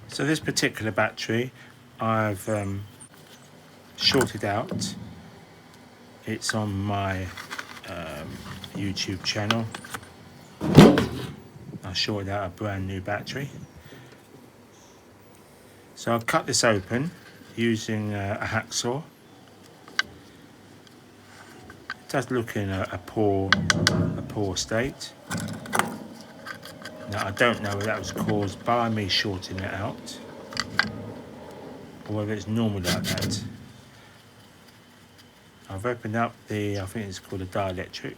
So this particular battery I've shorted out. It's on my YouTube channel. I shorted out a brand new battery. So I've cut this open using a hacksaw. It does look in a poor state. Now I don't know whether that was caused by me shorting it out or whether it's normal like that. I've opened up I think it's called a dielectric.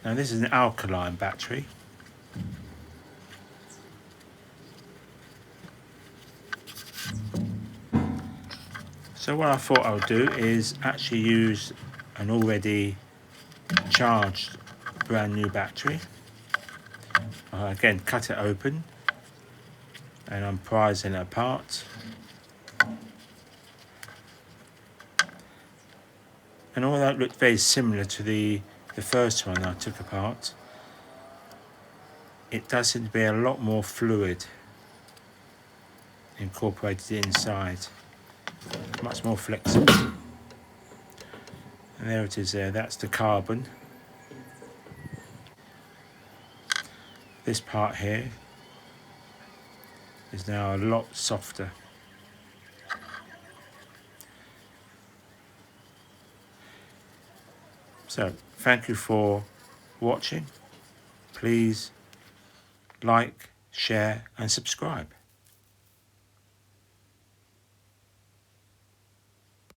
Now this is an alkaline battery. So what I thought I would do is actually use an already charged brand new battery. Again, cut it open and I'm prizing it apart. And although it looked very similar to the first one I took apart, it does seem to be a lot more fluid incorporated inside, much more flexible. And there it is there, that's the carbon. This part here is now a lot softer. So, thank you for watching. Please like, share and subscribe.